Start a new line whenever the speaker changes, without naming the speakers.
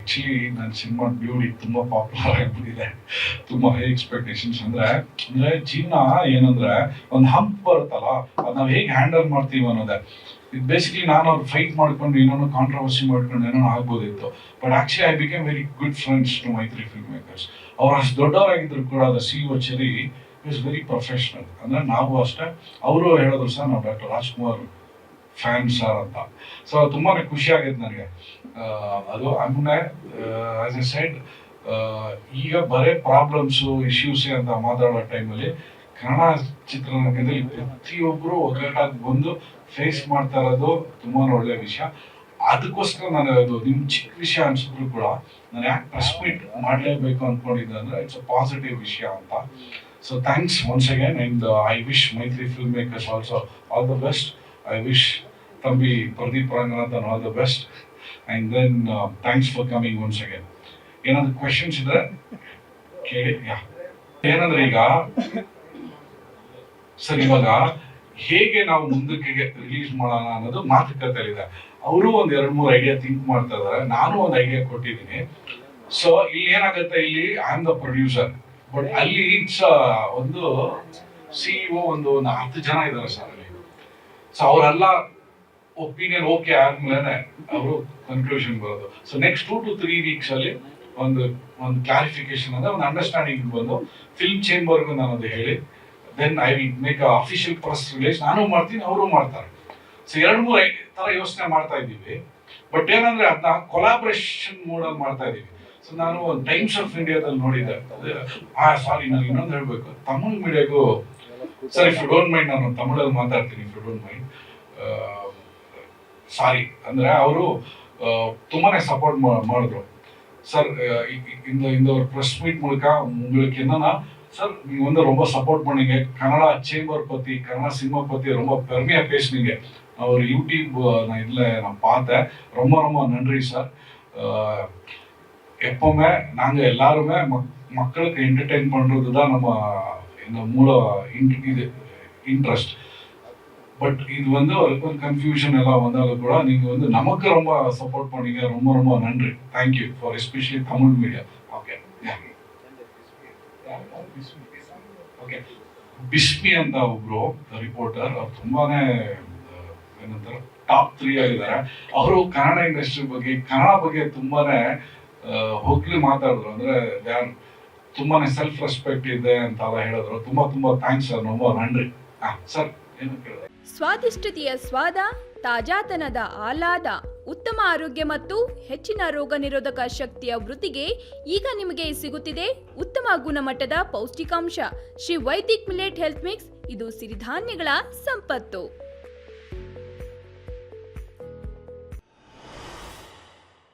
Actually ನನ್ನ cinema beauty ತುಂಬ popular ಆಗಿಬಿಟ್ಟಿದೆ, ತುಂಬ ಹೈ ಎಕ್ಸ್ಪೆಕ್ಟೇಷನ್ಸ್. ಅಂದರೆ ಜೀವನ ಏನಂದರೆ ಒಂದು ಹಂಪ್ ಬರುತ್ತಲ್ಲ, ಅದು ನಾವು ಹೇಗೆ ಹ್ಯಾಂಡಲ್ ಮಾಡ್ತೀವಿ ಅನ್ನೋದೇ. ಇದು ಬೇಸಿಕ್ಲಿ ನಾನು ಅವ್ರು ಫೈಟ್ ಮಾಡ್ಕೊಂಡು ಏನೋ ಕಾಂಟ್ರವರ್ಸಿ ಮಾಡ್ಕೊಂಡು ಏನೋ ಆಗ್ಬೋದಿತ್ತು. But actually I became very good friends to Mythri film makers. ಅವ್ರು ಅಷ್ಟು ದೊಡ್ಡವರಾಗಿದ್ರು ಕೂಡ ಅದು CEO Cherry is very professional. ಅಂದರೆ ನಾವು ಅಷ್ಟೇ, ಅವರು ಹೇಳಿದ್ರು ಸರ್ ನಾವು ಡಾಕ್ಟರ್ ರಾಜ್ಕುಮಾರ್ ಫ್ಯಾನ್ ಸರ್ ಅಂತ. ಸೊ ತುಂಬಾ ಖುಷಿ ಆಗಿತ್ತು ನನಗೆ. ಅದು ಆಮೇಲೆ ಆಸ್ ಎ ಸೈಡ್ ಈಗ ಬರೇ ಪ್ರಾಬ್ಲಮ್ಸು ಇಶ್ಯೂಸೇ ಅಂತ ಮಾತಾಡೋ ಟೈಮಲ್ಲಿ ಕನ್ನಡ ಚಿತ್ರರಂಗದಲ್ಲಿ ಪ್ರತಿಯೊಬ್ಬರು ಒಗ್ಗಟ್ಟಾಗಿ ಬಂದು ಫೇಸ್ ಮಾಡ್ತಾ ಇರೋದು ತುಂಬಾ ಒಳ್ಳೆಯ ವಿಷಯ. ಅದಕ್ಕೋಸ್ಕರ ನಾನು ಅದು ನಿಮ್ಮ ಚಿಕ್ಕ ವಿಷಯ ಅನ್ಸಿದ್ರು ಕೂಡ ನಾನು ಯಾಕೆ ಪ್ರೆಸ್ ಮೀಟ್ ಮಾಡಲೇಬೇಕು ಅಂದ್ಕೊಂಡಿದ್ದೆ ಅಂದರೆ ಇಟ್ಸ್ ಅ ಪಾಸಿಟಿವ್ ವಿಷಯ ಅಂತ. So thanks once again, and I wish Mythri film makers also all the best. I wish ತಂಬಿ Pradeep Ranganathan all the best. And then thanks for coming once again. ಏನಾದ್ರು ಕ್ವೆಶನ್ಸ್ ಇದ್ರೆ ಕೇಳಿ. ಏನಂದ್ರೆ ಈಗ ಸರ್ ಇವಾಗ ಹೇಗೆ ನಾವು ಮುಂದಕ್ಕೆ ರಿಲೀಸ್ ಮಾಡೋಣ ಅನ್ನೋದು ಮಾತುಕತೆಯಲ್ಲಿದೆ. ಅವರು ಒಂದು 2-3 ಐಡಿಯಾ ಥಿಂಕ್ ಮಾಡ್ತಾ ಇದ್ದಾರೆ, ನಾನು ಒಂದು ಐಡಿಯಾ ಕೊಟ್ಟಿದ್ದೀನಿ. ಸೊ ಇಲ್ಲಿ ಏನಾಗುತ್ತೆ, ಇಲ್ಲಿ I am the producer, but ಅಲ್ಲಿ ಇಟ್ಸ್ ಒಂದು CEO ಒಂದು 10 ಜನ ಇದ್ದಾರೆ ಸರ್ ಅಲ್ಲಿ. ಸೊ ಅವರೆಲ್ಲ ಒಪಿನಿಯನ್ ಓಕೆ ಆದ್ಮೇಲೆ ಅವರು ಕನ್ಕ್ಲೂಷನ್ ಬರೋದು. ಸೊ ನೆಕ್ಸ್ಟ್ 2 to 3 weeks ಅಲ್ಲಿ ಒಂದು ಕ್ಲಾರಿಫಿಕೇಶನ್ ಅಂದ್ರೆ ಒಂದು ಅಂಡರ್ಸ್ಟ್ಯಾಂಡಿಂಗ್ ಬಂದು ಫಿಲ್ಮ್ ಚೇಂಬರ್ಗೂ ನಾನು ಅದು ಹೇಳಿ, then I will make a official press release. ನಾನು ಮಾಡ್ತೀನಿ, ಅವರು ಮಾಡ್ತಾರೆ. ಸೊ 2-3 ತರ ಯೋಚನೆ ಮಾಡ್ತಾ ಇದ್ದೀವಿ. ಬಟ್ ಏನಂದ್ರೆ ಅದನ್ನ ಕೊಲಾಬ್ರೇಷನ್ ಮೋಡಲ್ಲಿ ಮಾಡ್ತಾ ಇದ್ದೀವಿ. ಸೊ ನಾನು ಒಂದು ಟೈಮ್ಸ್ ಆಫ್ ಇಂಡಿಯಾದಲ್ಲಿ ನೋಡಿದ್ದೆ. ಸಾರಿ ನಾನು ಇನ್ನೊಂದು ಹೇಳ್ಬೇಕು, ತಮಿಳ್ ಮೀಡಿಯಾಗೂ sir if you don't mind, ನಾನು ತಮಿಳಲ್ಲಿ ಮಾತಾಡ್ತೀನಿ if you don't mind. Sorry ಅಂದರೆ ಅವರು ತುಂಬಾನೇ ಸಪೋರ್ಟ್ ಮಾಡಿದ್ರು சார். இந்த ஒரு ப்ரெஸ் மீட் மூலக்க உங்களுக்கு என்னன்னா சார், நீங்கள் வந்து ரொம்ப சப்போர்ட் பண்ணீங்க. கன்னடா சேம்பர் பற்றி, கன்னடா சினிமா பற்றி ரொம்ப பெருமையாக பேசுனீங்க. ஒரு யூடியூப் நான் இதில் நான் பார்த்தேன். ரொம்ப ரொம்ப நன்றி சார். எப்போவுமே நாங்கள் எல்லாருமே மக்களுக்கு என்டர்டெயின் பண்ணுறது தான் நம்ம இந்த மூல இது இன்ட்ரெஸ்ட். பட் இது வந்து ஒரு கன்ஃபியூஷன் எல்லாம் வந்தாலும் கூட நீங்கள் வந்து நமக்கு ரொம்ப சப்போர்ட் பண்ணீங்க. ரொம்ப ரொம்ப நன்றி. Thank you for especially Tamil media. Okay okay Bismi ಅಂತ ಒಬ್ರು ರಿಪೋರ್ಟರ್, ಅವ್ರು ತುಂಬಾನೇ ಏನಂತಾರೆ ಟಾಪ್ 3 ಆಗಿದ್ದಾರೆ. ಅವರು ಕನ್ನಡ ಇಂಡಸ್ಟ್ರಿ ಬಗ್ಗೆ, ಕನ್ನಡ ಬಗ್ಗೆ ತುಂಬಾನೇ ಹೋಗ್ಲಿ ಮಾತಾಡಿದ್ರು. ಅಂದ್ರೆ ತುಂಬಾನೇ ಸೆಲ್ಫ್ ರೆಸ್ಪೆಕ್ಟ್ ಇದೆ ಅಂತೆಲ್ಲ ಹೇಳಿದ್ರು. ತುಂಬಾ ತುಂಬಾ ಥ್ಯಾಂಕ್ಸ್ ಸರ್, ரொம்ப நன்றி. ಸರ್ ಏನು ಕೇಳಿದ್ರೆ,
ಸ್ವಾದಿಷ್ಟತೆಯ ಸ್ವಾದ, ತಾಜಾತನದ ಆಹ್ಲಾದ, ಉತ್ತಮ ಆರೋಗ್ಯ ಮತ್ತು ಹೆಚ್ಚಿನ ರೋಗ ನಿರೋಧಕ ಶಕ್ತಿಯ ವೃದ್ಧಿಗೆ ಈಗ ನಿಮಗೆ ಸಿಗುತ್ತಿದೆ ಉತ್ತಮ ಗುಣಮಟ್ಟದ ಪೌಷ್ಟಿಕಾಂಶ Shri Vaidik millet health mix. ಇದು ಸಿರಿಧಾನ್ಯಗಳ ಸಂಪತ್ತು.